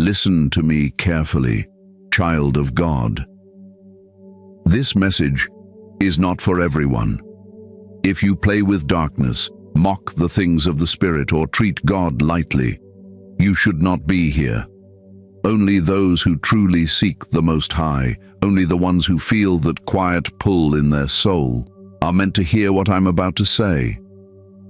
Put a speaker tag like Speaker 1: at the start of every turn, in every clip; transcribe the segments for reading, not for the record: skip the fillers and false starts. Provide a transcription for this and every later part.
Speaker 1: Listen to me carefully, child of God. This message is not for everyone. If you play with darkness, mock the things of the Spirit, or treat God lightly, you should not be here. Only those who truly seek the Most High, only the ones who feel that quiet pull in their soul, are meant to hear what I'm about to say.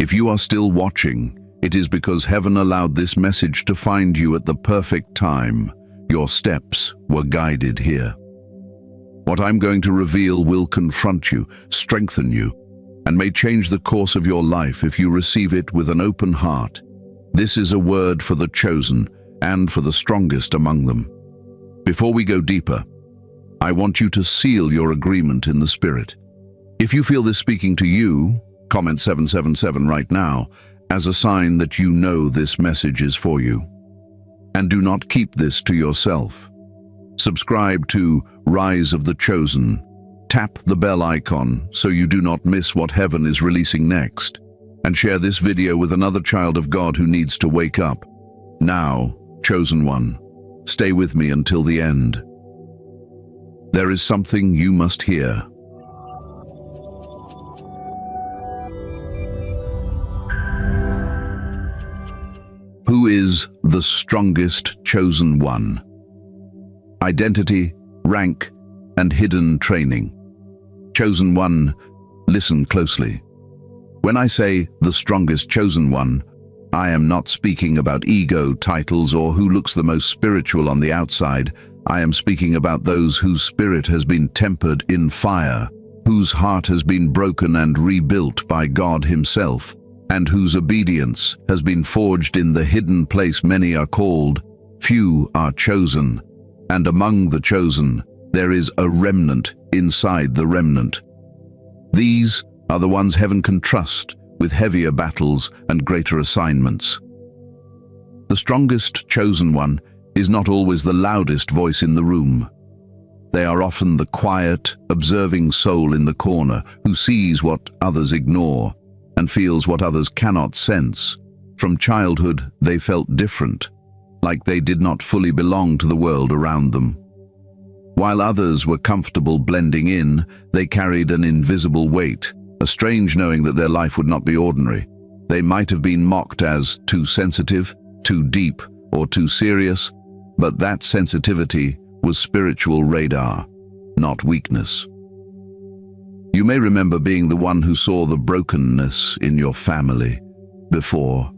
Speaker 1: If you are still watching, it is because heaven allowed this message to find you at the perfect time. Your steps were guided here. What I'm going to reveal will confront you, strengthen you, and may change the course of your life if you receive it with an open heart. This is a word for the chosen and for the strongest among them. Before we go deeper, I want you to seal your agreement in the Spirit. If you feel this speaking to you, comment 777 right now as a sign that you know this message is for you. And do not keep this to yourself. Subscribe to Rise of the Chosen. Tap the bell icon so you do not miss what heaven is releasing next. And share this video with another child of God who needs to wake up. Now, chosen one, stay with me until the end. There is something you must hear. Who is the strongest chosen one? Identity, rank, and hidden training. Chosen one, listen closely. When I say the strongest chosen one, I am not speaking about ego, titles, or who looks the most spiritual on the outside. I am speaking about those whose spirit has been tempered in fire, whose heart has been broken and rebuilt by God Himself, and whose obedience has been forged in the hidden place many are called. Few are chosen, and among the chosen there is a remnant inside the remnant. These are the ones heaven can trust with heavier battles and greater assignments. The strongest chosen one is not always the loudest voice in the room. They are often the quiet, observing soul in the corner who sees what others ignore and feels what others cannot sense. From childhood, they felt different, like they did not fully belong to the world around them. While others were comfortable blending in, they carried an invisible weight, a strange knowing that their life would not be ordinary. They might have been mocked as too sensitive, too deep, or too serious, but that sensitivity was spiritual radar, not weakness. You may remember being the one who saw the brokenness in your family before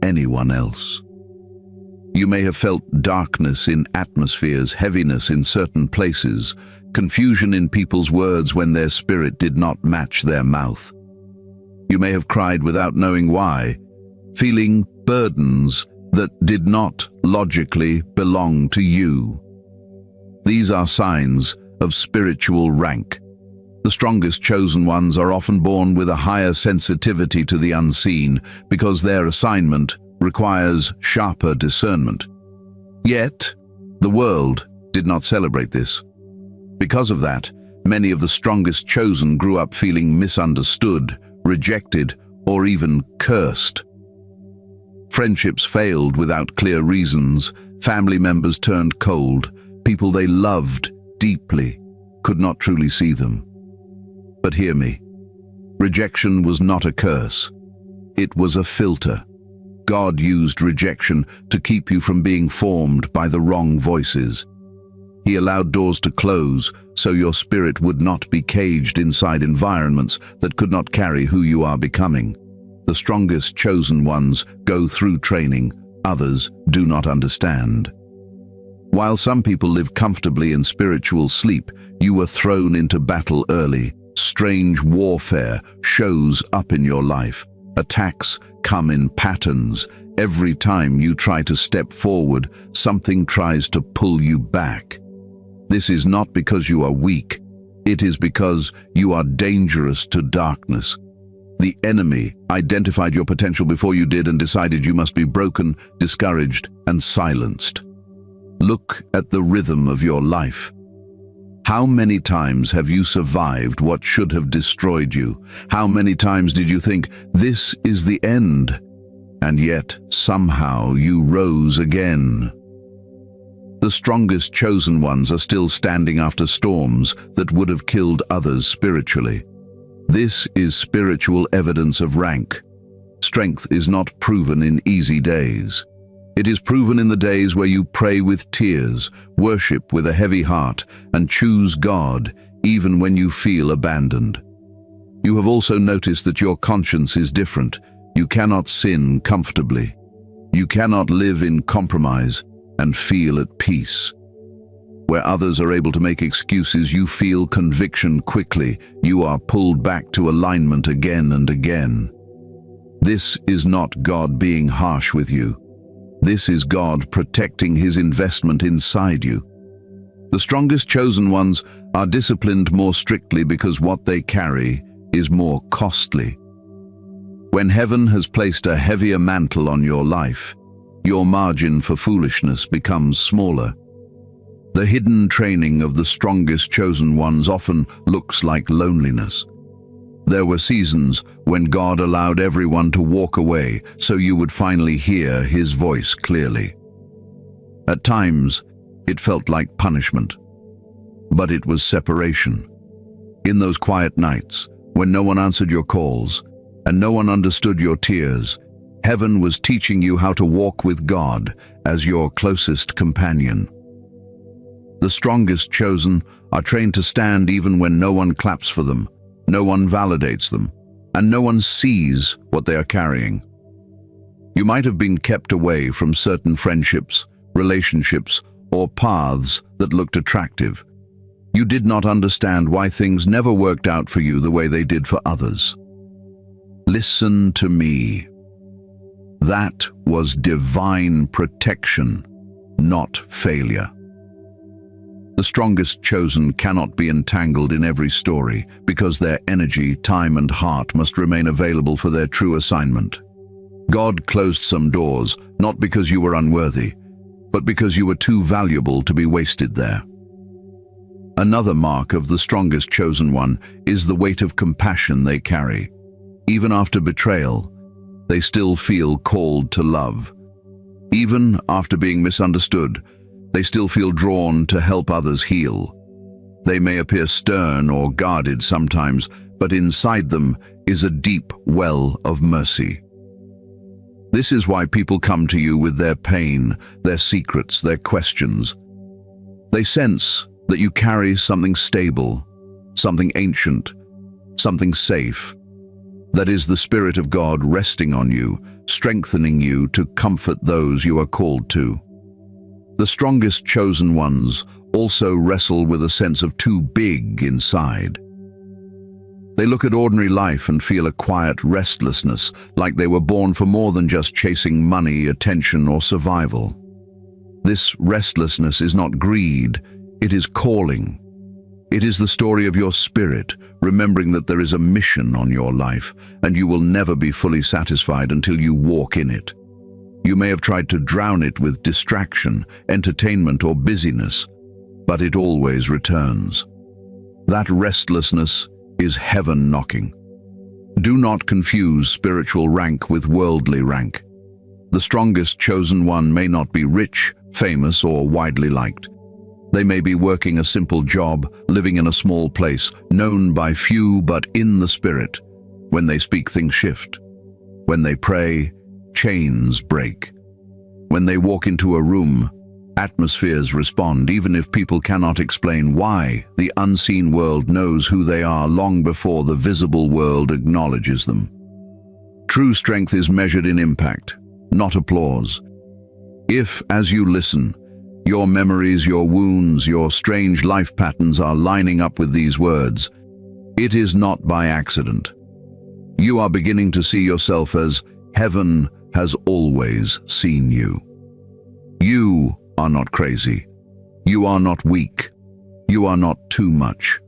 Speaker 1: anyone else. You may have felt darkness in atmospheres, heaviness in certain places, confusion in people's words when their spirit did not match their mouth. You may have cried without knowing why, feeling burdens that did not logically belong to you. These are signs of spiritual rank. The strongest chosen ones are often born with a higher sensitivity to the unseen because their assignment requires sharper discernment. Yet, the world did not celebrate this. Because of that, many of the strongest chosen grew up feeling misunderstood, rejected, or even cursed. Friendships failed without clear reasons, family members turned cold, people they loved deeply could not truly see them. But hear me, rejection was not a curse. It was a filter. God used rejection to keep you from being formed by the wrong voices. He allowed doors to close so your spirit would not be caged inside environments that could not carry who you are becoming. The strongest chosen ones go through training others do not understand. While some people live comfortably in spiritual sleep, you were thrown into battle early. Strange warfare shows up in your life. Attacks come in patterns. Every time you try to step forward, something tries to pull you back. This is not because you are weak. It is because you are dangerous to darkness. The enemy identified your potential before you did and decided you must be broken, discouraged, and silenced. Look at the rhythm of your life. How many times have you survived what should have destroyed you? How many times did you think, this is the end? And yet, somehow, you rose again. The strongest chosen ones are still standing after storms that would have killed others spiritually. This is spiritual evidence of rank. Strength is not proven in easy days. It is proven in the days where you pray with tears, worship with a heavy heart, and choose God even when you feel abandoned. You have also noticed that your conscience is different. You cannot sin comfortably. You cannot live in compromise and feel at peace. Where others are able to make excuses, you feel conviction quickly. You are pulled back to alignment again and again. This is not God being harsh with you. This is God protecting His investment inside you. The strongest chosen ones are disciplined more strictly because what they carry is more costly. When heaven has placed a heavier mantle on your life, your margin for foolishness becomes smaller. The hidden training of the strongest chosen ones often looks like loneliness. There were seasons when God allowed everyone to walk away so you would finally hear His voice clearly. At times, it felt like punishment, but it was separation. In those quiet nights, when no one answered your calls and no one understood your tears, heaven was teaching you how to walk with God as your closest companion. The strongest chosen are trained to stand even when no one claps for them, no one validates them, and no one sees what they are carrying. You might have been kept away from certain friendships, relationships, or paths that looked attractive. You did not understand why things never worked out for you the way they did for others. Listen to me. That was divine protection, not failure. The strongest chosen cannot be entangled in every story because their energy, time, and heart must remain available for their true assignment. God closed some doors, not because you were unworthy, but because you were too valuable to be wasted there. Another mark of the strongest chosen one is the weight of compassion they carry. Even after betrayal, they still feel called to love. Even after being misunderstood, they still feel drawn to help others heal. They may appear stern or guarded sometimes, but inside them is a deep well of mercy. This is why people come to you with their pain, their secrets, their questions. They sense that you carry something stable, something ancient, something safe. That is the Spirit of God resting on you, strengthening you to comfort those you are called to. The strongest chosen ones also wrestle with a sense of too big inside. They look at ordinary life and feel a quiet restlessness, like they were born for more than just chasing money, attention, or survival. This restlessness is not greed, it is calling. It is the story of your spirit, remembering that there is a mission on your life, and you will never be fully satisfied until you walk in it. You may have tried to drown it with distraction, entertainment, or busyness, but it always returns. That restlessness is heaven knocking. Do not confuse spiritual rank with worldly rank. The strongest chosen one may not be rich, famous, or widely liked. They may be working a simple job, living in a small place, known by few but in the Spirit. When they speak, things shift. When they pray, chains break. When they walk into a room, atmospheres respond. Even if people cannot explain why, the unseen world knows who they are long before the visible world acknowledges them. True strength is measured in impact, not applause. If, as you listen, your memories, your wounds, your strange life patterns are lining up with these words, it is not by accident. You are beginning to see yourself as heaven has always seen you. You are not crazy. You are not weak. You are not too much.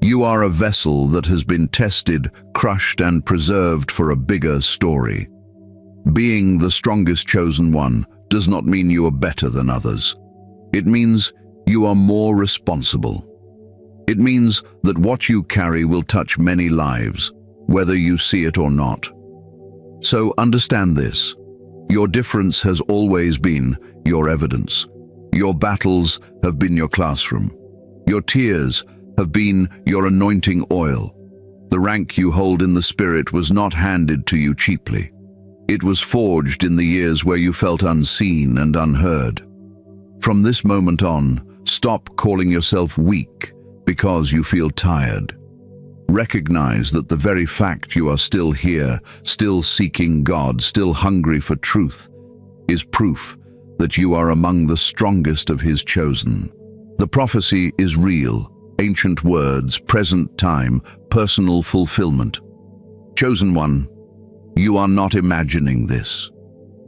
Speaker 1: You are a vessel that has been tested, crushed, and preserved for a bigger story. Being the strongest chosen one does not mean you are better than others. It means you are more responsible. It means that what you carry will touch many lives, whether you see it or not. So understand this. Your difference has always been your evidence. Your battles have been your classroom. Your tears have been your anointing oil. The rank you hold in the Spirit was not handed to you cheaply. It was forged in the years where you felt unseen and unheard. From this moment on, stop calling yourself weak because you feel tired. Recognize that the very fact you are still here, still seeking God, still hungry for truth, is proof that you are among the strongest of His chosen. The prophecy is real, ancient words, present time, personal fulfillment. Chosen one, you are not imagining this.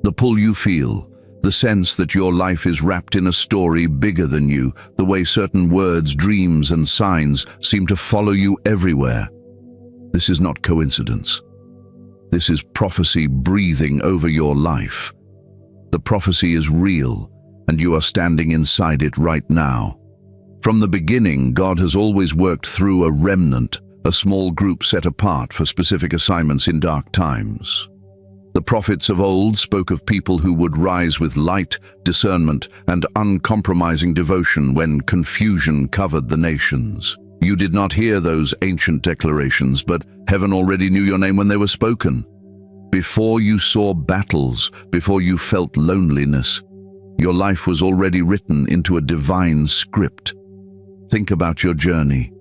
Speaker 1: The pull you feel, the sense that your life is wrapped in a story bigger than you, the way certain words, dreams, and signs seem to follow you everywhere. This is not coincidence. This is prophecy breathing over your life. The prophecy is real, and you are standing inside it right now. From the beginning, God has always worked through a remnant, a small group set apart for specific assignments in dark times. The prophets of old spoke of people who would rise with light, discernment, and uncompromising devotion when confusion covered the nations. You did not hear those ancient declarations, but heaven already knew your name when they were spoken. Before you saw battles, before you felt loneliness, your life was already written into a divine script. Think about your journey.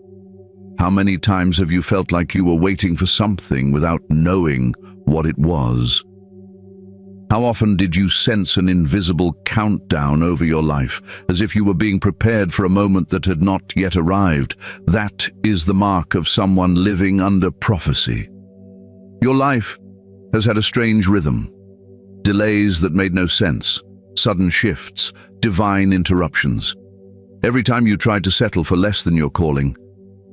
Speaker 1: How many times have you felt like you were waiting for something without knowing what it was? How often did you sense an invisible countdown over your life, as if you were being prepared for a moment that had not yet arrived? That is the mark of someone living under prophecy. Your life has had a strange rhythm. Delays that made no sense, sudden shifts, divine interruptions. Every time you tried to settle for less than your calling,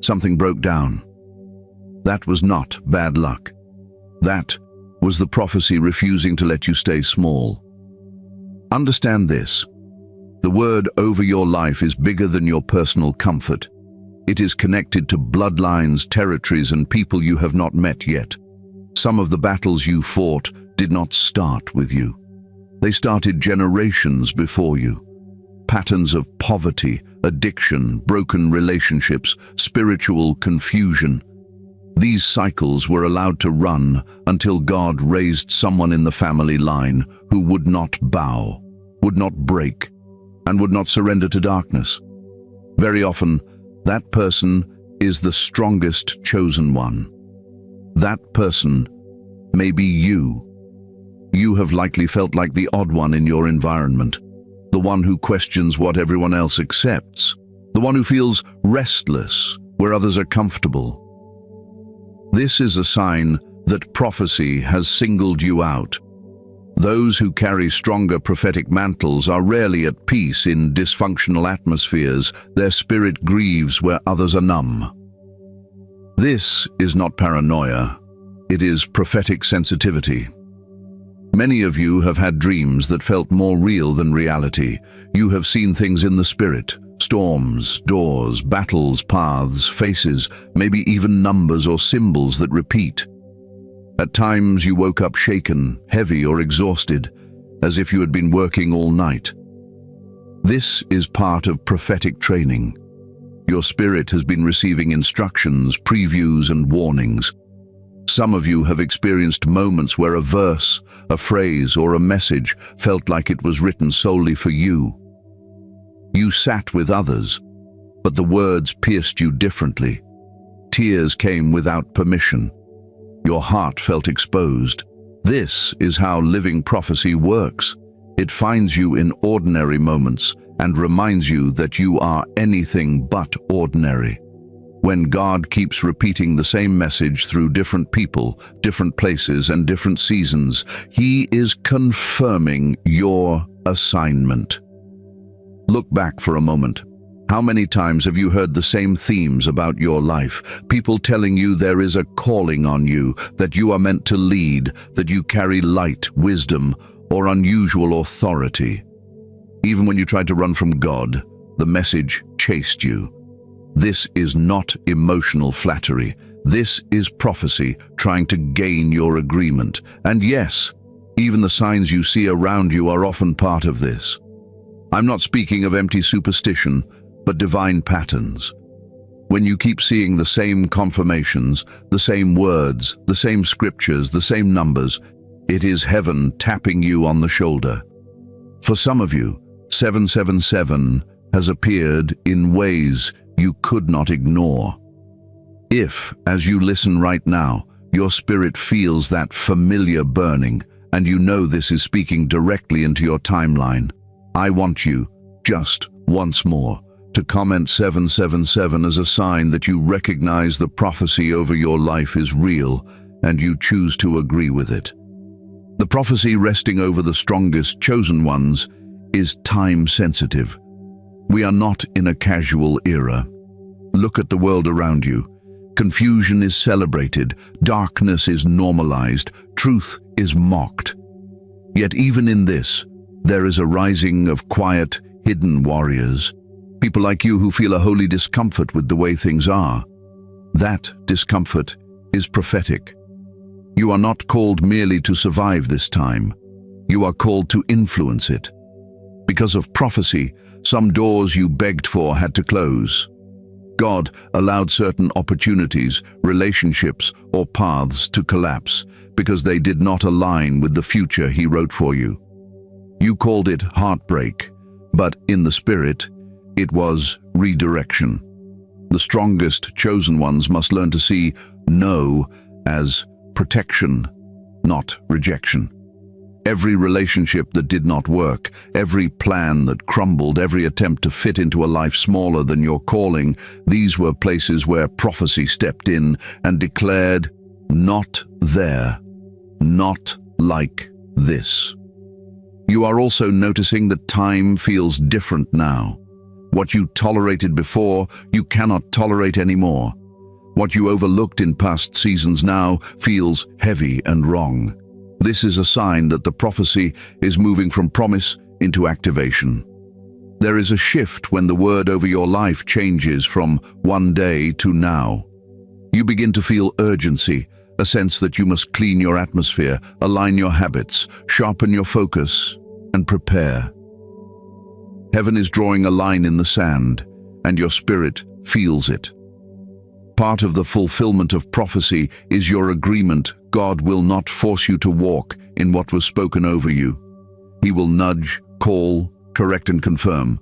Speaker 1: something broke down. That was not bad luck. That was the prophecy refusing to let you stay small. Understand this. The word over your life is bigger than your personal comfort. It is connected to bloodlines, territories, and people you have not met yet. Some of the battles you fought did not start with you. They started generations before you. Patterns of poverty, addiction, broken relationships, spiritual confusion. These cycles were allowed to run until God raised someone in the family line who would not bow, would not break, and would not surrender to darkness. Very often, that person is the strongest chosen one. That person may be you. You have likely felt like the odd one in your environment, the one who questions what everyone else accepts, the one who feels restless where others are comfortable. This is a sign that prophecy has singled you out. Those who carry stronger prophetic mantles are rarely at peace in dysfunctional atmospheres. Their spirit grieves where others are numb. This is not paranoia. It is prophetic sensitivity. Many of you have had dreams that felt more real than reality. You have seen things in the spirit, storms, doors, battles, paths, faces, maybe even numbers or symbols that repeat. At times you woke up shaken, heavy or exhausted, as if you had been working all night. This is part of prophetic training. Your spirit has been receiving instructions, previews, and warnings. Some of you have experienced moments where a verse, a phrase, or a message felt like it was written solely for you. You sat with others, but the words pierced you differently. Tears came without permission. Your heart felt exposed. This is how living prophecy works. It finds you in ordinary moments and reminds you that you are anything but ordinary. When God keeps repeating the same message through different people, different places, and different seasons, He is confirming your assignment. Look back for a moment. How many times have you heard the same themes about your life? People telling you there is a calling on you, that you are meant to lead, that you carry light, wisdom, or unusual authority. Even when you tried to run from God, the message chased you. This is not emotional flattery. This is prophecy trying to gain your agreement. And yes, even the signs you see around you are often part of this. I'm not speaking of empty superstition, but divine patterns. When you keep seeing the same confirmations, the same words, the same scriptures, the same numbers, it is heaven tapping you on the shoulder. For some of you, 777 has appeared in ways you could not ignore. If, as you listen right now, your spirit feels that familiar burning, and you know this is speaking directly into your timeline, I want you, just once more, to comment 777 as a sign that you recognize the prophecy over your life is real and you choose to agree with it. The prophecy resting over the strongest chosen ones is time-sensitive. We are not in a casual era. Look at the world around you. Confusion is celebrated, darkness is normalized, truth is mocked. Yet even in this, there is a rising of quiet, hidden warriors. People like you who feel a holy discomfort with the way things are. That discomfort is prophetic. You are not called merely to survive this time. You are called to influence it. Because of prophecy, some doors you begged for had to close. God allowed certain opportunities, relationships, or paths to collapse because they did not align with the future He wrote for you. You called it heartbreak, but in the spirit, it was redirection. The strongest chosen ones must learn to see no as protection, not rejection. Every relationship that did not work, every plan that crumbled, every attempt to fit into a life smaller than your calling, these were places where prophecy stepped in and declared, not there, not like this. You are also noticing that time feels different now. What you tolerated before, you cannot tolerate anymore. What you overlooked in past seasons now feels heavy and wrong. This is a sign that the prophecy is moving from promise into activation. There is a shift when the word over your life changes from one day to now. You begin to feel urgency, a sense that you must clean your atmosphere, align your habits, sharpen your focus, and prepare. Heaven is drawing a line in the sand, and your spirit feels it. Part of the fulfillment of prophecy is your agreement. God will not force you to walk in what was spoken over you. He will nudge, call, correct, and confirm,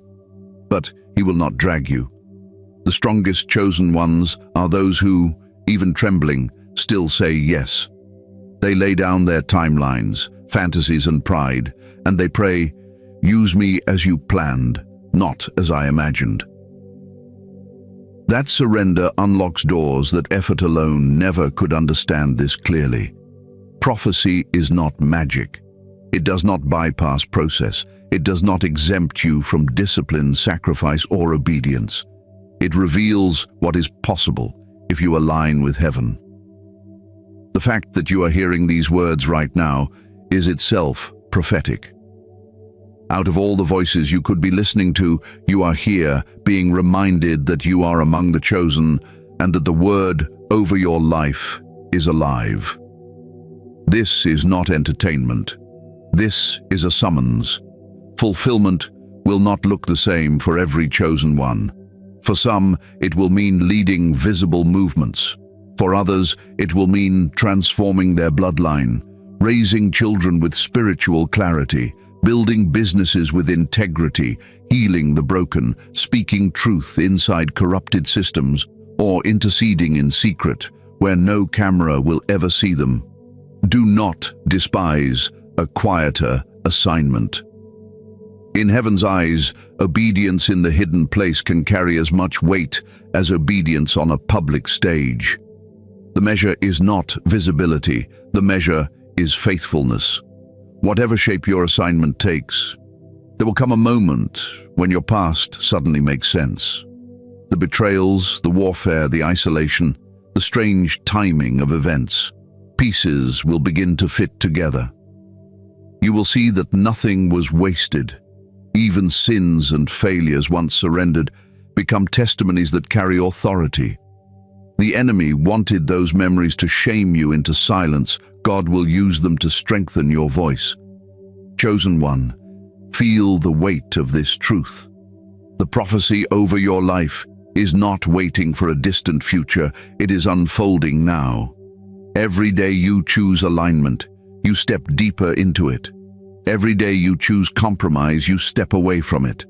Speaker 1: but He will not drag you. The strongest chosen ones are those who, even trembling, still say yes. They lay down their timelines, fantasies, and pride, and they pray, "Use me as you planned, not as I imagined." That surrender unlocks doors that effort alone never could understand this clearly. Prophecy is not magic. It does not bypass process. It does not exempt you from discipline, sacrifice, or obedience. It reveals what is possible if you align with heaven. The fact that you are hearing these words right now is itself prophetic. Out of all the voices you could be listening to, you are here being reminded that you are among the chosen and that the word over your life is alive. This is not entertainment. This is a summons. Fulfillment will not look the same for every chosen one. For some, it will mean leading visible movements. For others, it will mean transforming their bloodline, raising children with spiritual clarity, building businesses with integrity, healing the broken, speaking truth inside corrupted systems, or interceding in secret where no camera will ever see them. Do not despise a quieter assignment. In heaven's eyes, obedience in the hidden place can carry as much weight as obedience on a public stage. The measure is not visibility, the measure is faithfulness. Whatever shape your assignment takes, there will come a moment when your past suddenly makes sense. The betrayals, the warfare, the isolation, the strange timing of events, pieces will begin to fit together. You will see that nothing was wasted. Even sins and failures once surrendered become testimonies that carry authority. The enemy wanted those memories to shame you into silence. God will use them to strengthen your voice. Chosen one, Feel the weight of this truth. The prophecy over your life is not waiting for a distant future, it is unfolding now. Every day you choose alignment, you step deeper into it. Every day you choose compromise, you step away from it.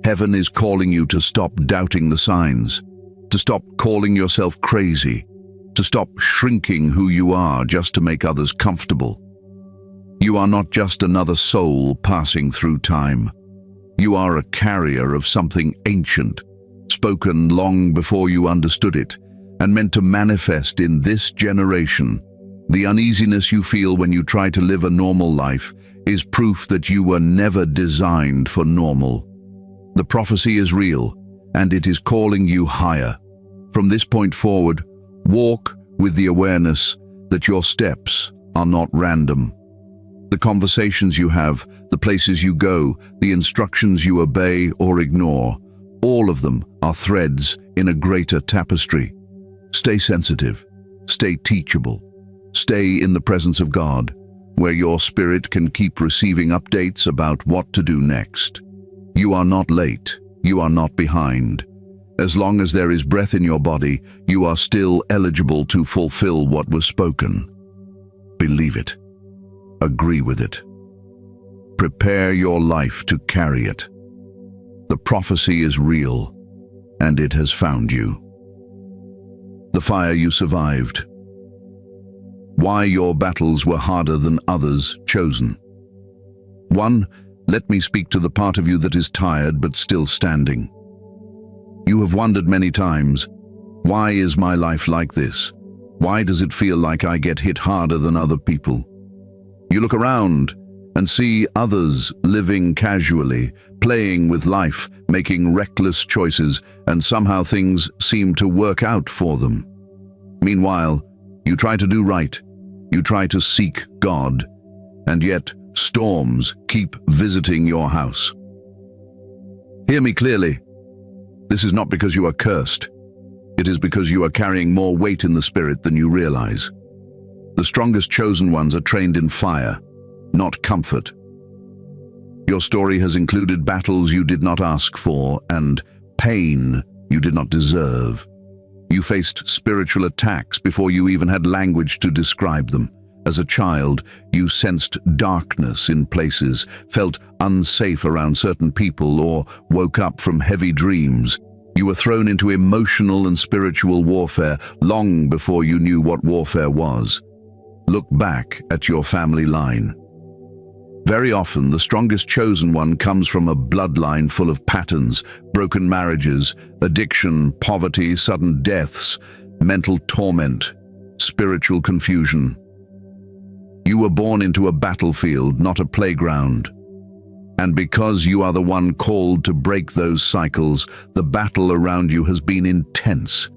Speaker 1: Heaven is calling you to stop doubting the signs, to stop calling yourself crazy, to stop shrinking who you are just to make others comfortable. You are not just another soul passing through time. You are a carrier of something ancient, spoken long before you understood it, and meant to manifest in this generation. The uneasiness you feel when you try to live a normal life is proof that you were never designed for normal. The prophecy is real, and it is calling you higher. From this point forward, walk with the awareness that your steps are not random. The conversations you have, the places you go, the instructions you obey or ignore, all of them are threads in a greater tapestry. Stay sensitive, stay teachable, stay in the presence of God, where your spirit can keep receiving updates about what to do next. You are not late, you are not behind. As long as there is breath in your body, you are still eligible to fulfill what was spoken. Believe it. Agree with it. Prepare your life to carry it. The prophecy is real, and it has found you. The fire you survived. Why your battles were harder than others chosen. 1. Let me speak to the part of you that is tired but still standing. You have wondered many times, why is my life like this? Why does it feel like I get hit harder than other people? You look around and see others living casually, playing with life, making reckless choices, and somehow things seem to work out for them. Meanwhile, you try to do right, you try to seek God, and yet storms keep visiting your house. Hear me clearly. This is not because you are cursed. It is because you are carrying more weight in the spirit than you realize. The strongest chosen ones are trained in fire, not comfort. Your story has included battles you did not ask for and pain you did not deserve. You faced spiritual attacks before you even had language to describe them. As a child, you sensed darkness in places, felt unsafe around certain people, or woke up from heavy dreams. You were thrown into emotional and spiritual warfare long before you knew what warfare was. Look back at your family line. Very often, the strongest chosen one comes from a bloodline full of patterns, broken marriages, addiction, poverty, sudden deaths, mental torment, spiritual confusion. You were born into a battlefield, not a playground. And because you are the one called to break those cycles, the battle around you has been intense.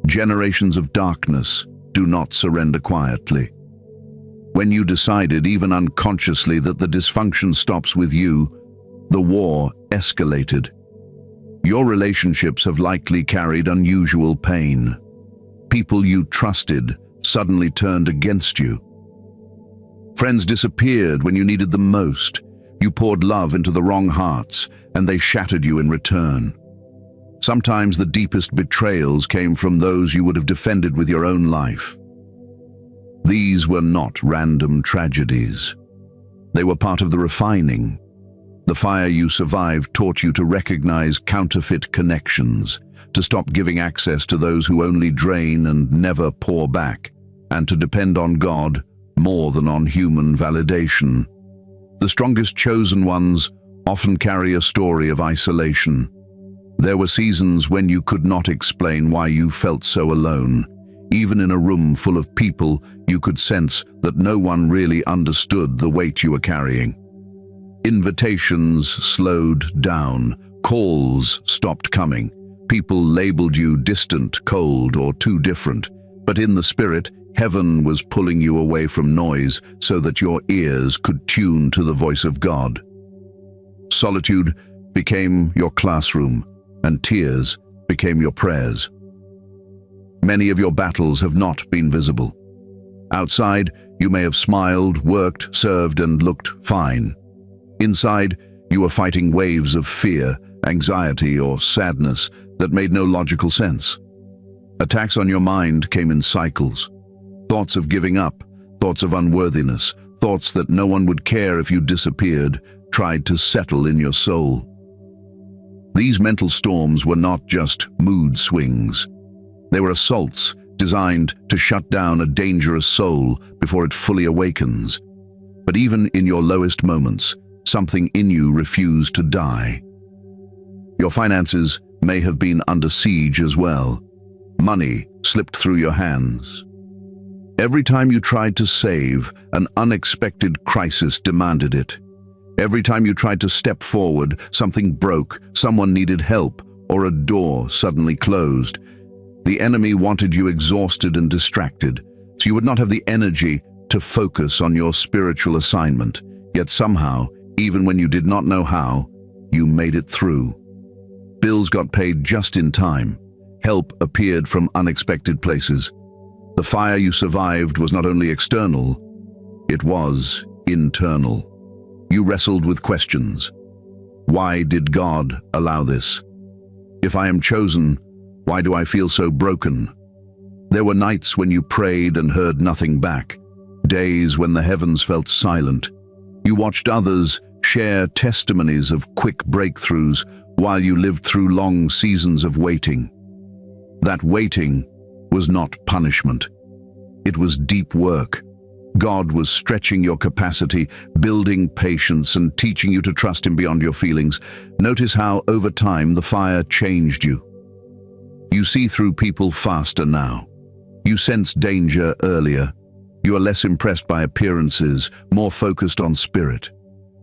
Speaker 1: Generations of darkness do not surrender quietly. When you decided, even unconsciously, that the dysfunction stops with you, the war escalated. Your relationships have likely carried unusual pain. People you trusted suddenly turned against you. Friends disappeared when you needed them most. You poured love into the wrong hearts, and they shattered you in return. Sometimes the deepest betrayals came from those you would have defended with your own life. These were not random tragedies. They were part of the refining. The fire you survived taught you to recognize counterfeit connections, to stop giving access to those who only drain and never pour back, and to depend on God more than on human validation. The strongest chosen ones often carry a story of isolation. There were seasons when you could not explain why you felt so alone. Even in a room full of people, you could sense that no one really understood the weight you were carrying. Invitations slowed down, calls stopped coming. People labeled you distant, cold, or too different. But in the spirit, heaven was pulling you away from noise so that your ears could tune to the voice of God. Solitude became your classroom, and tears became your prayers. Many of your battles have not been visible. Outside, you may have smiled, worked, served, and looked fine. Inside, You were fighting waves of fear, anxiety, or sadness that made no logical sense. Attacks on your mind came in cycles. Thoughts of giving up, thoughts of unworthiness, thoughts that no one would care if you disappeared, tried to settle in your soul. These mental storms were not just mood swings. They were assaults designed to shut down a dangerous soul before it fully awakens. But even in your lowest moments, something in you refused to die. Your finances may have been under siege as well. Money slipped through your hands. Every time you tried to save, an unexpected crisis demanded it. Every time you tried to step forward, something broke, someone needed help, or a door suddenly closed. The enemy wanted you exhausted and distracted, so you would not have the energy to focus on your spiritual assignment. Yet somehow, even when you did not know how, you made it through. Bills got paid just in time. Help appeared from unexpected places. The fire you survived was not only external, it was internal. You wrestled with questions. Why did God allow this? If I am chosen, why do I feel so broken? There were nights when you prayed and heard nothing back, days when the heavens felt silent. You watched others share testimonies of quick breakthroughs while you lived through long seasons of waiting. That waiting was not punishment. It was deep work. God was stretching your capacity, building patience, and teaching you to trust Him beyond your feelings. Notice how, over time, the fire changed you. You see through people faster now. You sense danger earlier. You are less impressed by appearances, more focused on spirit.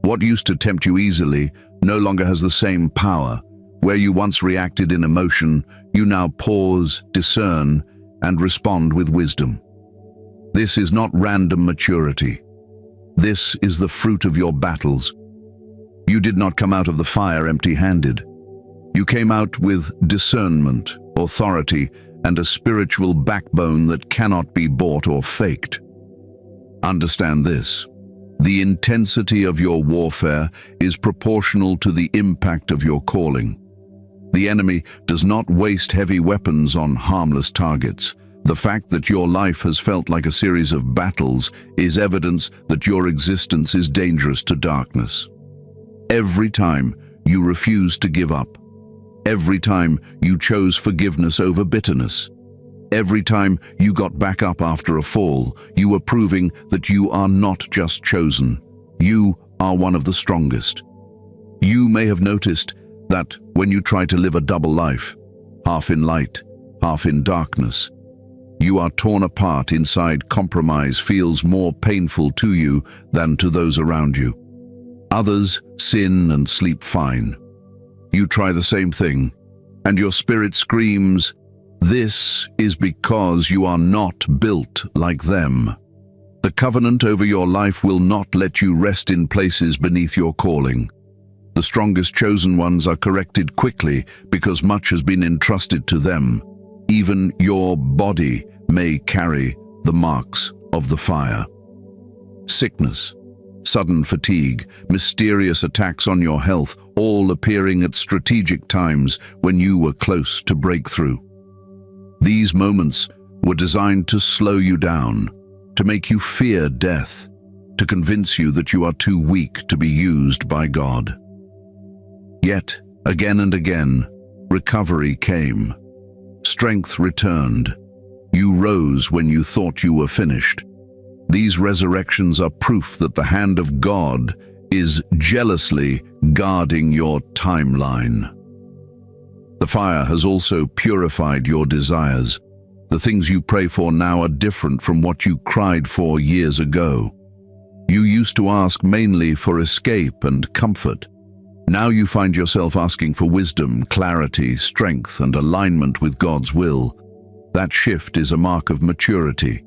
Speaker 1: What used to tempt you easily no longer has the same power. Where you once reacted in emotion, you now pause, discern, and respond with wisdom. This is not random maturity. This is the fruit of your battles. You did not come out of the fire empty-handed. You came out with discernment, authority, and a spiritual backbone that cannot be bought or faked. Understand this. The intensity of your warfare is proportional to the impact of your calling. The enemy does not waste heavy weapons on harmless targets. The fact that your life has felt like a series of battles is evidence that your existence is dangerous to darkness. Every time you refused to give up, every time you chose forgiveness over bitterness, every time you got back up after a fall, you were proving that you are not just chosen. You are one of the strongest. You may have noticed that when you try to live a double life, half in light, half in darkness, you are torn apart inside. Compromise feels more painful to you than to those around you. Others sin and sleep fine. You try the same thing, and your spirit screams, "This is because you are not built like them." The covenant over your life will not let you rest in places beneath your calling. The strongest chosen ones are corrected quickly because much has been entrusted to them. Even your body may carry the marks of the fire. Sickness, sudden fatigue, mysterious attacks on your health, all appearing at strategic times when you were close to breakthrough. These moments were designed to slow you down, to make you fear death, to convince you that you are too weak to be used by God. Yet, again and again, recovery came. Strength returned. You rose when you thought you were finished. These resurrections are proof that the hand of God is jealously guarding your timeline. The fire has also purified your desires. The things you pray for now are different from what you cried for years ago. You used to ask mainly for escape and comfort. Now you find yourself asking for wisdom, clarity, strength, and alignment with God's will. That shift is a mark of maturity.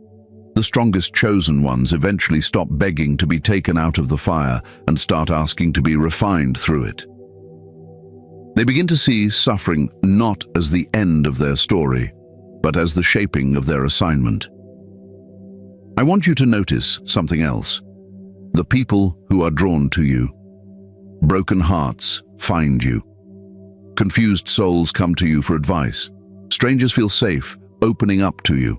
Speaker 1: The strongest chosen ones eventually stop begging to be taken out of the fire and start asking to be refined through it. They begin to see suffering not as the end of their story, but as the shaping of their assignment. I want you to notice something else. The people who are drawn to you. Broken hearts find you. Confused souls come to you for advice. Strangers feel safe, opening up to you.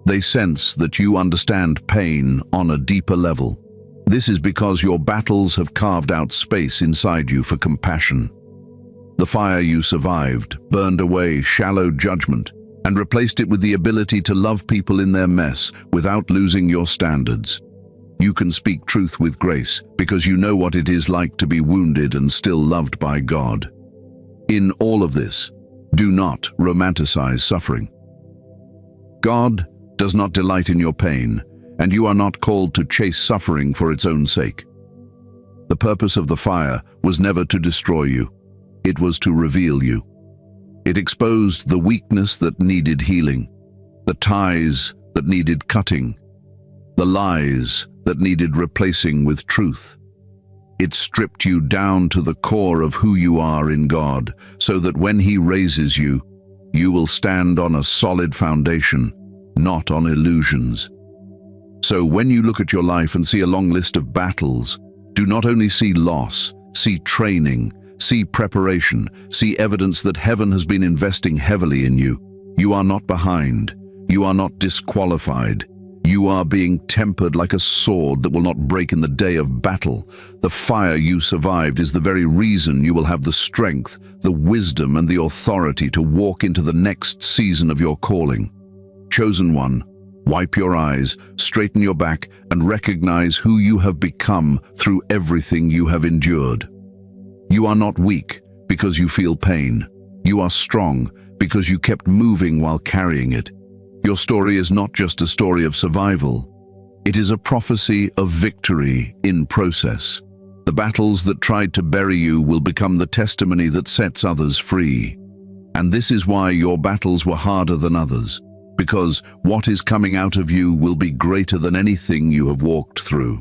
Speaker 1: They sense that you understand pain on a deeper level. This is because your battles have carved out space inside you for compassion. The fire you survived burned away shallow judgment and replaced it with the ability to love people in their mess without losing your standards. You can speak truth with grace because you know what it is like to be wounded and still loved by God. In all of this, do not romanticize suffering. God does not delight in your pain, and you are not called to chase suffering for its own sake. The purpose of the fire was never to destroy you. It was to reveal you. It exposed the weakness that needed healing, the ties that needed cutting, the lies that needed replacing with truth. It stripped you down to the core of who you are in God, so that when He raises you, you will stand on a solid foundation, not on illusions. So when you look at your life and see a long list of battles, do not only see loss, see training, see preparation, see evidence that heaven has been investing heavily in you. You are not behind. You are not disqualified. You are being tempered like a sword that will not break in the day of battle. The fire you survived is the very reason you will have the strength, the wisdom, and the authority to walk into the next season of your calling. Chosen one, wipe your eyes, straighten your back, and recognize who you have become through everything you have endured. You are not weak because you feel pain. You are strong because you kept moving while carrying it. Your story is not just a story of survival. It is a prophecy of victory in process. The battles that tried to bury you will become the testimony that sets others free. And this is why your battles were harder than others, because what is coming out of you will be greater than anything you have walked through.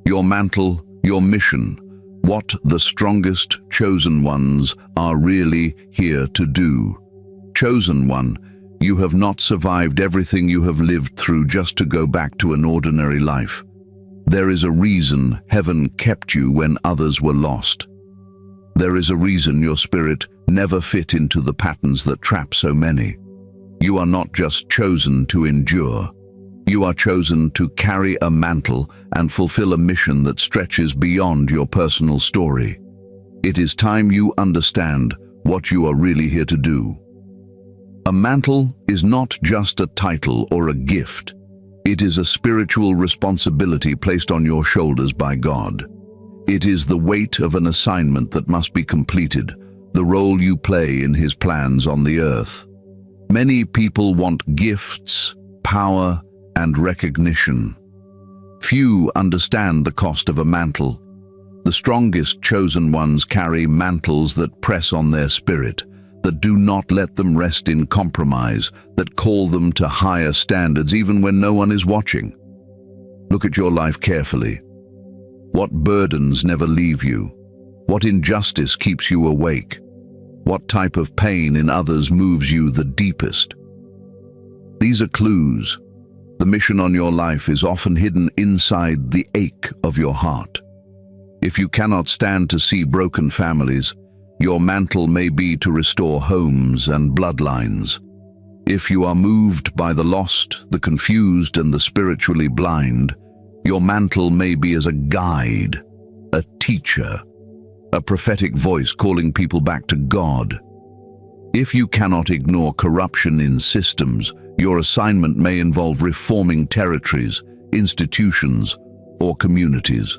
Speaker 1: Your mantle, your mission, what the strongest chosen ones are really here to do. Chosen one, you have not survived everything you have lived through just to go back to an ordinary life. There is a reason heaven kept you when others were lost. There is a reason your spirit never fit into the patterns that trap so many. You are not just chosen to endure. You are chosen to carry a mantle and fulfill a mission that stretches beyond your personal story. It is time you understand what you are really here to do. A mantle is not just a title or a gift. It is a spiritual responsibility placed on your shoulders by God. It is the weight of an assignment that must be completed, the role you play in His plans on the earth. Many people want gifts, power, and recognition. Few understand the cost of a mantle. The strongest chosen ones carry mantles that press on their spirit, that do not let them rest in compromise, that call them to higher standards even when no one is watching. Look at your life carefully. What burdens never leave you? What injustice keeps you awake? What type of pain in others moves you the deepest? These are clues. The mission on your life is often hidden inside the ache of your heart. If you cannot stand to see broken families, your mantle may be to restore homes and bloodlines. If you are moved by the lost, the confused, and the spiritually blind, your mantle may be as a guide, a teacher, a prophetic voice calling people back to God. If you cannot ignore corruption in systems, your assignment may involve reforming territories, institutions, or communities.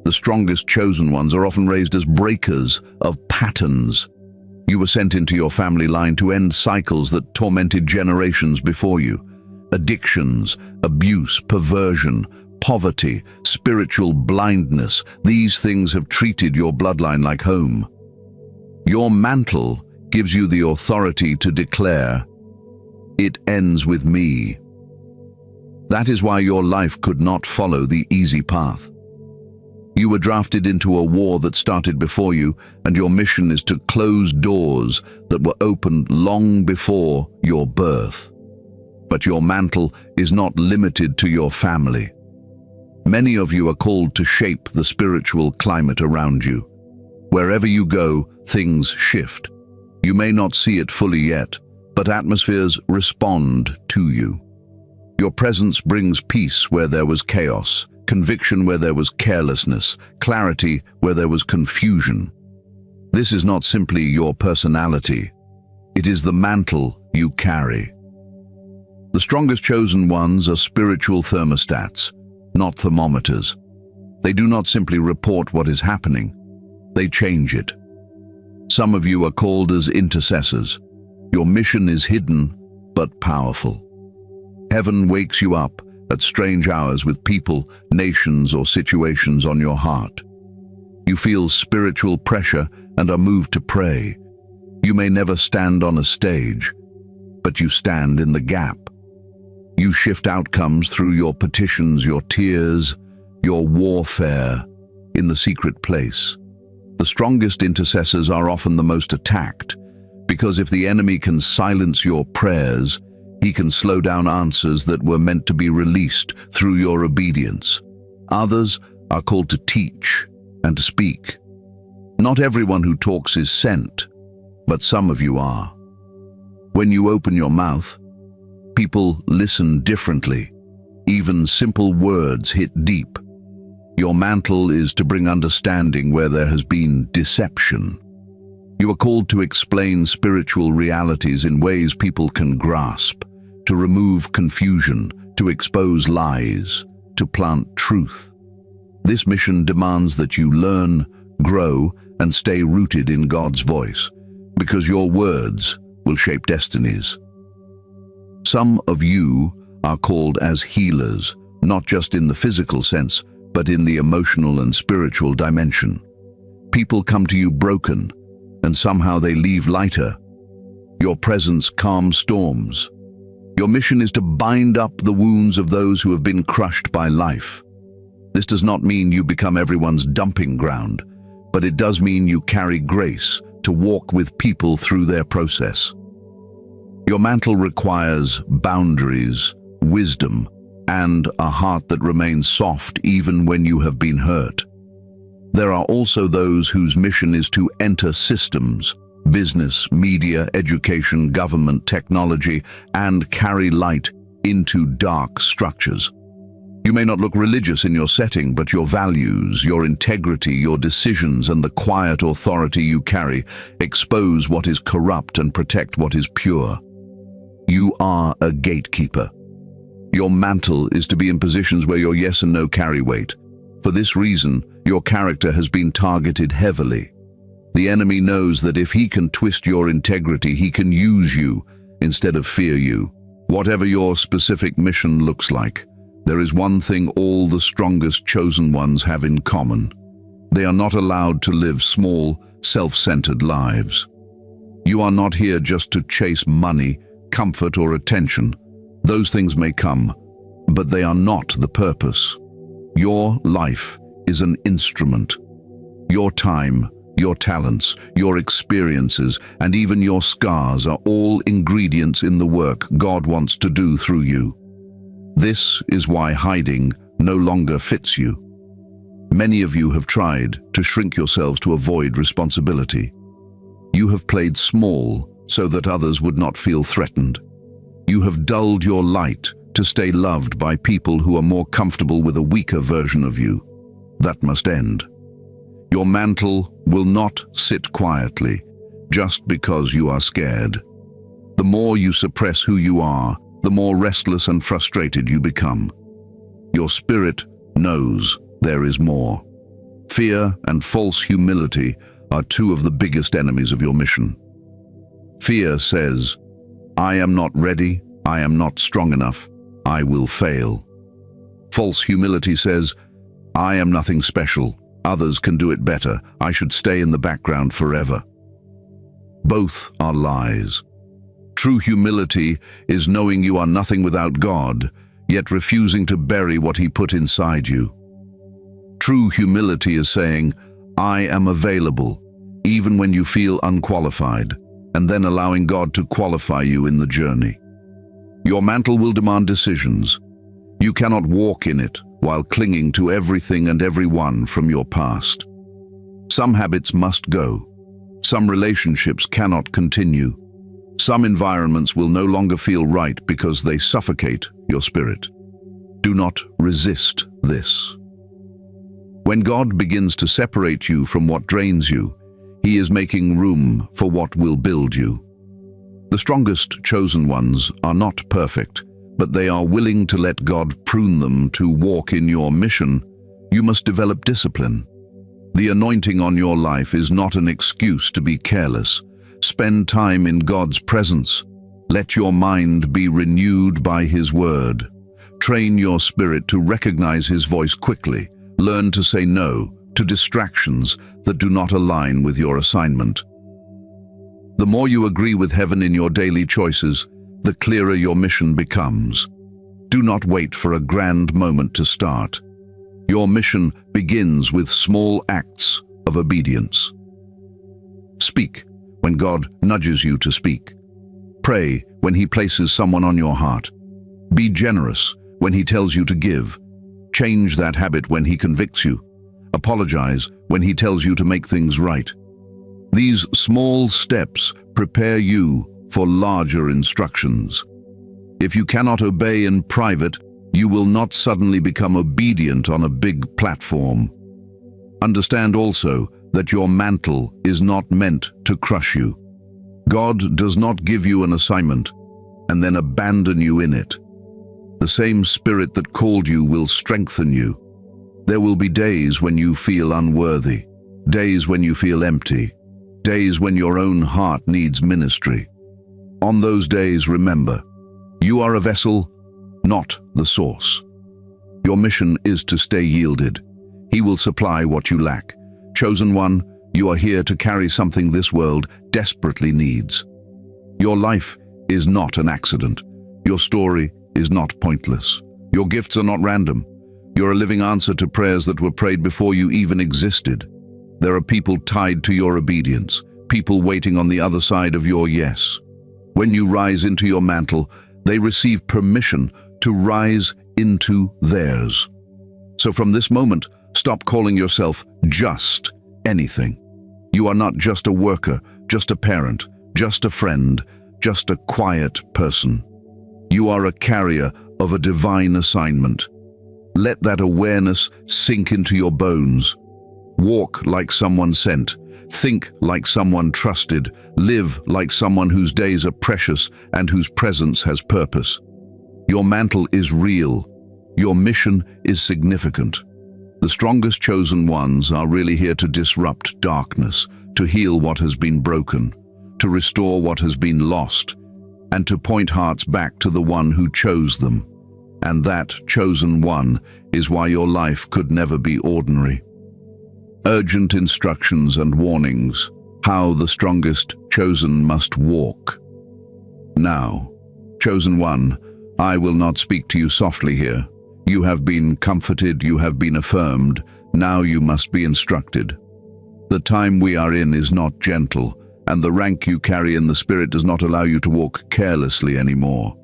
Speaker 1: The strongest chosen ones are often raised as breakers of patterns. You were sent into your family line to end cycles that tormented generations before you. Addictions, abuse, perversion, poverty, spiritual blindness, these things have treated your bloodline like home. Your mantle gives you the authority to declare, "It ends with me." That is why your life could not follow the easy path. You were drafted into a war that started before you, and your mission is to close doors that were opened long before your birth. But your mantle is not limited to your family. Many of you are called to shape the spiritual climate around you. Wherever you go, things shift. You may not see it fully yet, but atmospheres respond to you. Your presence brings peace where there was chaos, conviction where there was carelessness, clarity where there was confusion. This is not simply your personality. It is the mantle you carry. The strongest chosen ones are spiritual thermostats, not thermometers. They do not simply report what is happening. They change it. Some of you are called as intercessors. Your mission is hidden, but powerful. Heaven wakes you up at strange hours with people, nations, or situations on your heart. You feel spiritual pressure and are moved to pray. You may never stand on a stage, but you stand in the gap. You shift outcomes through your petitions, your tears, your warfare in the secret place. The strongest intercessors are often the most attacked, because if the enemy can silence your prayers, he can slow down answers that were meant to be released through your obedience. Others are called to teach and to speak. Not everyone who talks is sent, but some of you are. When you open your mouth, people listen differently. Even simple words hit deep. Your mantle is to bring understanding where there has been deception. You are called to explain spiritual realities in ways people can grasp, to remove confusion, to expose lies, to plant truth. This mission demands that you learn, grow, and stay rooted in God's voice, because your words will shape destinies. Some of you are called as healers, not just in the physical sense, but in the emotional and spiritual dimension. People come to you broken, and somehow they leave lighter. Your presence calms storms. Your mission is to bind up the wounds of those who have been crushed by life. This does not mean you become everyone's dumping ground, but it does mean you carry grace to walk with people through their process. Your mantle requires boundaries, wisdom, and a heart that remains soft even when you have been hurt. There are also those whose mission is to enter systems, business, media, education, government, technology, and carry light into dark structures. You may not look religious in your setting, but your values, your integrity, your decisions, and the quiet authority you carry expose what is corrupt and protect what is pure. You are a gatekeeper. Your mantle is to be in positions where your yes and no carry weight. For this reason, your character has been targeted heavily. The enemy knows that if he can twist your integrity, he can use you instead of fear you. Whatever your specific mission looks like, there is one thing all the strongest chosen ones have in common. They are not allowed to live small, self-centered lives. You are not here just to chase money, comfort, or attention. Those things may come, but they are not the purpose. Your life is an instrument. Your time, your talents, your experiences, and even your scars are all ingredients in the work God wants to do through you. This is why hiding no longer fits you. Many of you have tried to shrink yourselves to avoid responsibility. You have played small so that others would not feel threatened. You have dulled your light to stay loved by people who are more comfortable with a weaker version of you. That must end. Your mantle will not sit quietly just because you are scared. The more you suppress who you are, the more restless and frustrated you become. Your spirit knows there is more. Fear and false humility are two of the biggest enemies of your mission. Fear says, I am not ready, I am not strong enough, I will fail. False humility says, I am nothing special, others can do it better, I should stay in the background forever. Both are lies. True humility is knowing you are nothing without God, yet refusing to bury what He put inside you. True humility is saying, I am available, even when you feel unqualified, and then allowing God to qualify you in the journey. Your mantle will demand decisions. You cannot walk in it while clinging to everything and everyone from your past. Some habits must go. Some relationships cannot continue. Some environments will no longer feel right because they suffocate your spirit. Do not resist this. When God begins to separate you from what drains you, He is making room for what will build you. The strongest chosen ones are not perfect, but they are willing to let God prune them to walk in your mission. You must develop discipline. The anointing on your life is not an excuse to be careless. Spend time in God's presence. Let your mind be renewed by His word. Train your spirit to recognize His voice quickly. Learn to say no to distractions that do not align with your assignment. The more you agree with heaven in your daily choices, the clearer your mission becomes. Do not wait for a grand moment to start. Your mission begins with small acts of obedience. Speak when God nudges you to speak. Pray when He places someone on your heart. Be generous when He tells you to give. Change that habit when He convicts you. Apologize when He tells you to make things right. These small steps prepare you for larger instructions. If you cannot obey in private, you will not suddenly become obedient on a big platform. Understand also that your mantle is not meant to crush you. God does not give you an assignment and then abandon you in it. The same Spirit that called you will strengthen you. There will be days when you feel unworthy, days when you feel empty, days when your own heart needs ministry. On those days, remember, you are a vessel, not the source. Your mission is to stay yielded. He will supply what you lack. Chosen one, you are here to carry something this world desperately needs. Your life is not an accident. Your story is not pointless. Your gifts are not random. You're a living answer to prayers that were prayed before you even existed. There are people tied to your obedience, people waiting on the other side of your yes. When you rise into your mantle, they receive permission to rise into theirs. So from this moment, stop calling yourself just anything. You are not just a worker, just a parent, just a friend, just a quiet person. You are a carrier of a divine assignment. Let that awareness sink into your bones. Walk like someone sent. Think like someone trusted. Live like someone whose days are precious and whose presence has purpose. Your mantle is real. Your mission is significant. The strongest chosen ones are really here to disrupt darkness, to heal what has been broken, to restore what has been lost, and to point hearts back to the one who chose them. And that chosen one is why your life could never be ordinary. Urgent instructions and warnings, how the strongest chosen must walk. Now, chosen one, I will not speak to you softly here. You have been comforted, you have been affirmed, now you must be instructed. The time we are in is not gentle, and the rank you carry in the Spirit does not allow you to walk carelessly anymore.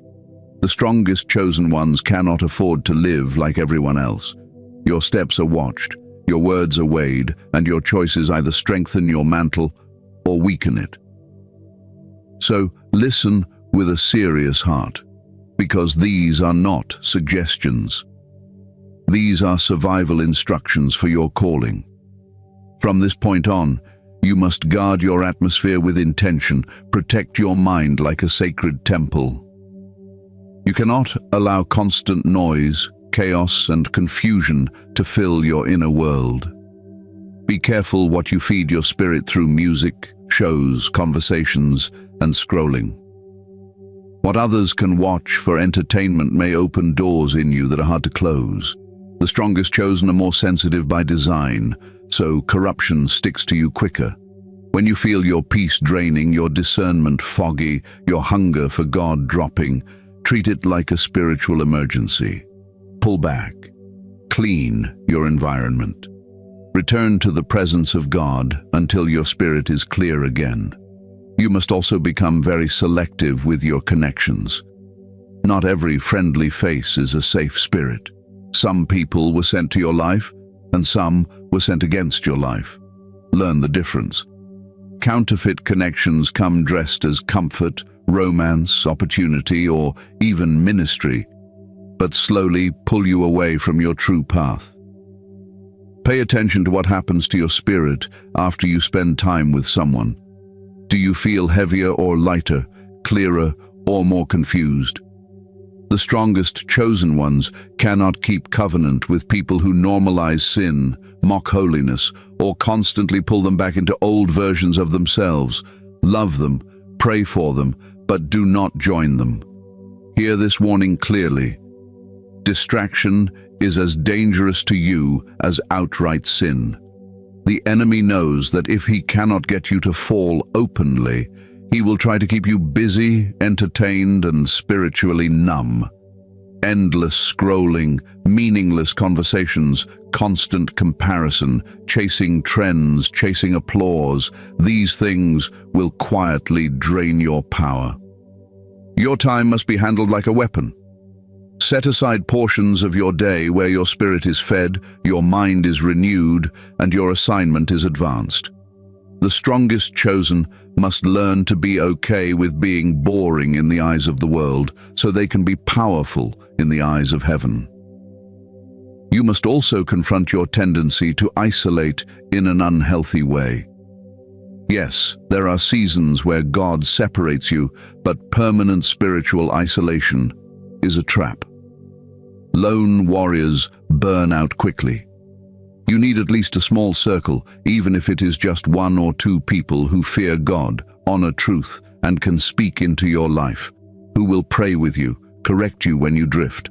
Speaker 1: The strongest chosen ones cannot afford to live like everyone else. Your steps are watched, your words are weighed, and your choices either strengthen your mantle or weaken it. So listen with a serious heart, because these are not suggestions. These are survival instructions for your calling. From this point on, you must guard your atmosphere with intention, protect your mind like a sacred temple. You cannot allow constant noise, chaos, and confusion to fill your inner world. Be careful what you feed your spirit through music, shows, conversations, and scrolling. What others can watch for entertainment may open doors in you that are hard to close. The strongest chosen are more sensitive by design, so corruption sticks to you quicker. When you feel your peace draining, your discernment foggy, your hunger for God dropping, treat it like a spiritual emergency. Pull back. Clean your environment. Return to the presence of God until your spirit is clear again. You must also become very selective with your connections. Not every friendly face is a safe spirit. Some people were sent to your life, and some were sent against your life. Learn the difference. Counterfeit connections come dressed as comfort, romance, opportunity, or even ministry, but slowly pull you away from your true path. Pay attention to what happens to your spirit after you spend time with someone. Do you feel heavier or lighter, clearer or more confused? The strongest chosen ones cannot keep covenant with people who normalize sin, mock holiness, or constantly pull them back into old versions of themselves. Love them, pray for them, but do not join them. Hear this warning clearly. Distraction is as dangerous to you as outright sin. The enemy knows that if he cannot get you to fall openly, he will try to keep you busy, entertained, and spiritually numb. Endless scrolling, meaningless conversations, constant comparison, chasing trends, chasing applause, these things will quietly drain your power. Your time must be handled like a weapon. Set aside portions of your day where your spirit is fed, your mind is renewed, and your assignment is advanced. The strongest chosen must learn to be okay with being boring in the eyes of the world, so they can be powerful in the eyes of heaven. You must also confront your tendency to isolate in an unhealthy way. Yes, there are seasons where God separates you, but permanent spiritual isolation is a trap. Lone warriors burn out quickly. You need at least a small circle, even if it is just one or two people who fear God, honor truth, and can speak into your life, who will pray with you, correct you when you drift,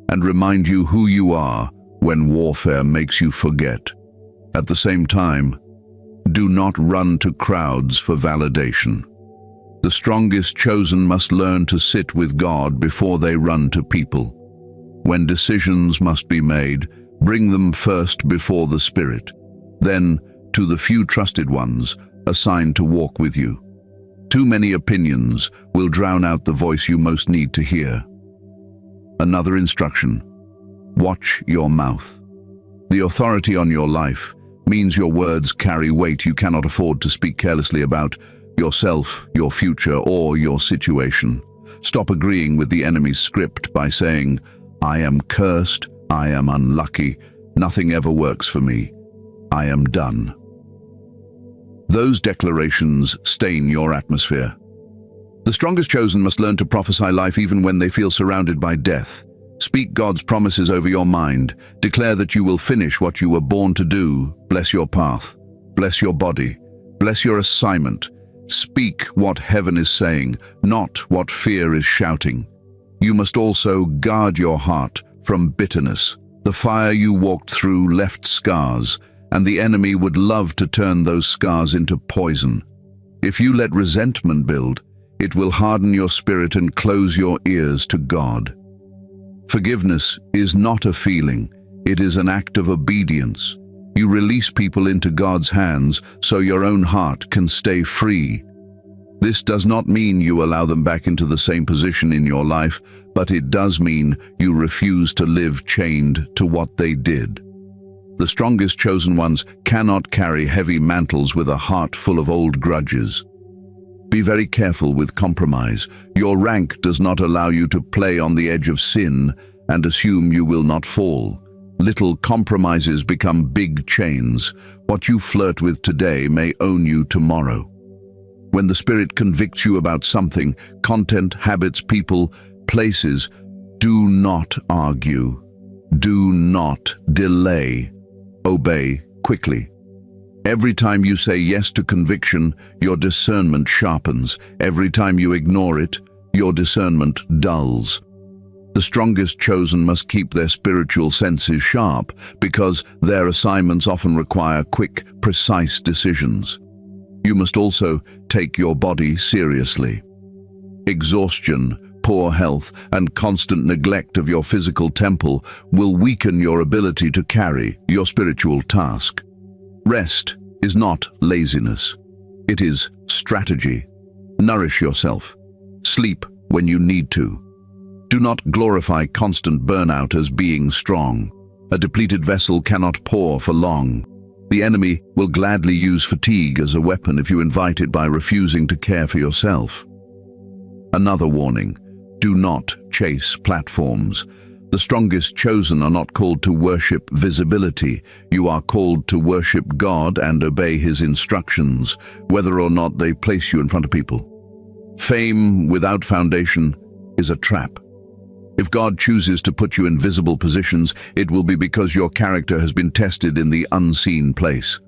Speaker 1: and remind you who you are when warfare makes you forget. At the same time, do not run to crowds for validation. The strongest chosen must learn to sit with God before they run to people. When decisions must be made, bring them first before the Spirit, then to the few trusted ones assigned to walk with you. Too many opinions will drown out the voice you most need to hear. Another instruction: watch your mouth. The authority on your life means your words carry weight. You cannot afford to speak carelessly about yourself, your future, or your situation. Stop agreeing with the enemy's script by saying, "I am cursed, I am unlucky, nothing ever works for me, I am done." Those declarations stain your atmosphere. The strongest chosen must learn to prophesy life even when they feel surrounded by death. Speak God's promises over your mind. Declare that you will finish what you were born to do. Bless your path. Bless your body. Bless your assignment. Speak what heaven is saying, not what fear is shouting. You must also guard your heart from bitterness. The fire you walked through left scars, and the enemy would love to turn those scars into poison. If you let resentment build, it will harden your spirit and close your ears to God. Forgiveness is not a feeling, it is an act of obedience. You release people into God's hands so your own heart can stay free. This does not mean you allow them back into the same position in your life, but it does mean you refuse to live chained to what they did. The strongest chosen ones cannot carry heavy mantles with a heart full of old grudges. Be very careful with compromise. Your rank does not allow you to play on the edge of sin and assume you will not fall. Little compromises become big chains. What you flirt with today may own you tomorrow. When the Spirit convicts you about something, content, habits, people, places, do not argue. Do not delay. Obey quickly. Every time you say yes to conviction, your discernment sharpens. Every time you ignore it, your discernment dulls. The strongest chosen must keep their spiritual senses sharp because their assignments often require quick, precise decisions. You must also take your body seriously. Exhaustion, poor health, and constant neglect of your physical temple will weaken your ability to carry your spiritual task. Rest is not laziness. It is strategy. Nourish yourself. Sleep when you need to. Do not glorify constant burnout as being strong. A depleted vessel cannot pour for long. The enemy will gladly use fatigue as a weapon if you invite it by refusing to care for yourself. Another warning: do not chase platforms. The strongest chosen are not called to worship visibility. You are called to worship God and obey His instructions, whether or not they place you in front of people. Fame without foundation is a trap. If God chooses to put you in visible positions, it will be because your character has been tested in the unseen place.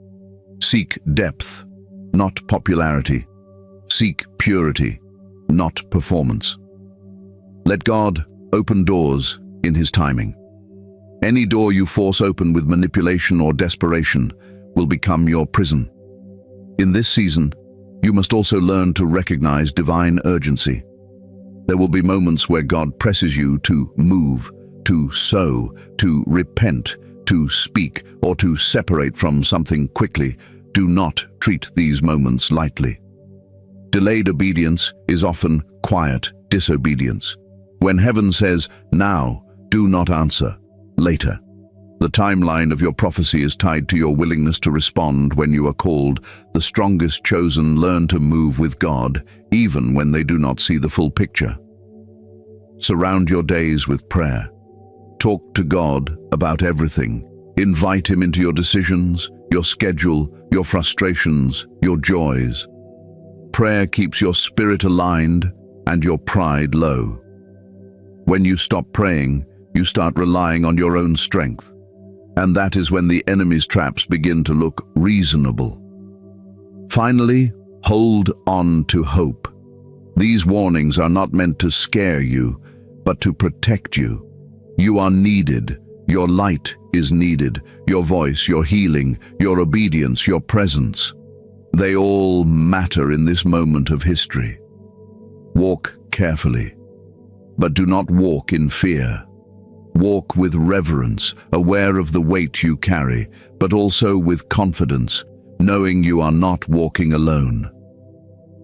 Speaker 1: Seek depth, not popularity. Seek purity, not performance. Let God open doors in His timing. Any door you force open with manipulation or desperation will become your prison. In this season, you must also learn to recognize divine urgency. There will be moments where God presses you to move, to sow, to repent, to speak, or to separate from something quickly. Do not treat these moments lightly. Delayed obedience is often quiet disobedience. When heaven says, "Now," do not answer, "Later." The timeline of your prophecy is tied to your willingness to respond when you are called. The strongest chosen learn to move with God, even when they do not see the full picture. Surround your days with prayer. Talk to God about everything. Invite Him into your decisions, your schedule, your frustrations, your joys. Prayer keeps your spirit aligned and your pride low. When you stop praying, you start relying on your own strength. And that is when the enemy's traps begin to look reasonable. Finally, hold on to hope. These warnings are not meant to scare you, but to protect you. You are needed. Your light is needed. Your voice, your healing, your obedience, your presence. They all matter in this moment of history. Walk carefully, but do not walk in fear. Walk with reverence, aware of the weight you carry, but also with confidence, knowing you are not walking alone.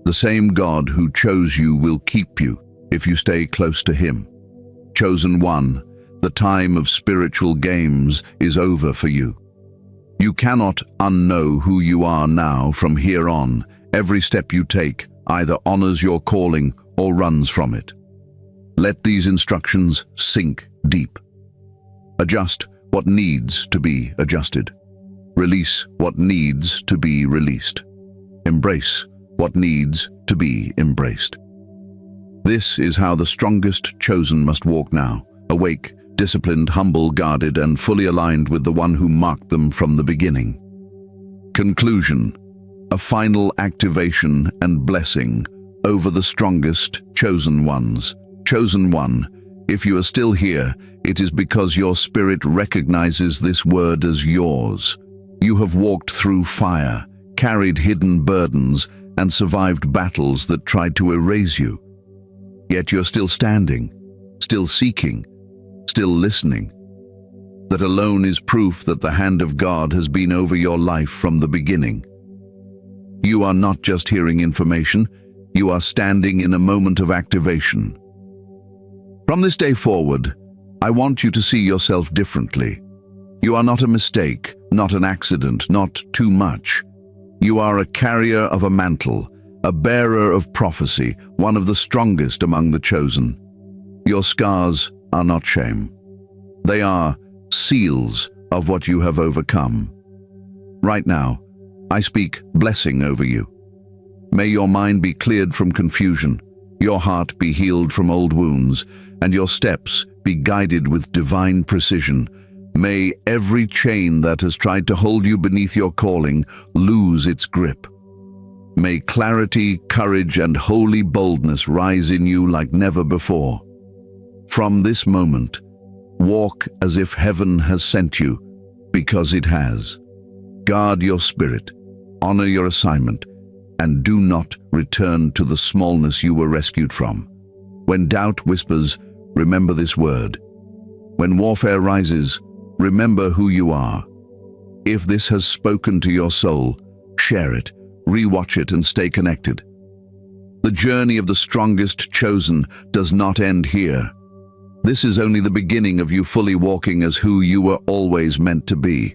Speaker 1: The same God who chose you will keep you if you stay close to Him. Chosen one, the time of spiritual games is over for you. You cannot unknow who you are now from here on. Every step you take either honors your calling or runs from it. Let these instructions sink deep. Adjust what needs to be adjusted. Release what needs to be released. Embrace what needs to be embraced. This is how the strongest chosen must walk now, awake, disciplined, humble, guarded, and fully aligned with the one who marked them from the beginning. Conclusion: a final activation and blessing over the strongest chosen ones. Chosen one, if you are still here, it is because your spirit recognizes this word as yours. You have walked through fire, carried hidden burdens, and survived battles that tried to erase you. Yet you're still standing, still seeking, still listening. That alone is proof that the hand of God has been over your life from the beginning. You are not just hearing information, you are standing in a moment of activation. From this day forward, I want you to see yourself differently. You are not a mistake, not an accident, not too much. You are a carrier of a mantle, a bearer of prophecy, one of the strongest among the chosen. Your scars are not shame. They are seals of what you have overcome. Right now, I speak blessing over you. May your mind be cleared from confusion, your heart be healed from old wounds, and your steps be guided with divine precision. May every chain that has tried to hold you beneath your calling lose its grip. May clarity, courage, and holy boldness rise in you like never before. From this moment, walk as if heaven has sent you, because it has. Guard your spirit, honor your assignment, and do not return to the smallness you were rescued from. When doubt whispers, remember this word. When warfare rises, remember who you are. If this has spoken to your soul, share it, rewatch it, and stay connected. The journey of the strongest chosen does not end here. This is only the beginning of you fully walking as who you were always meant to be.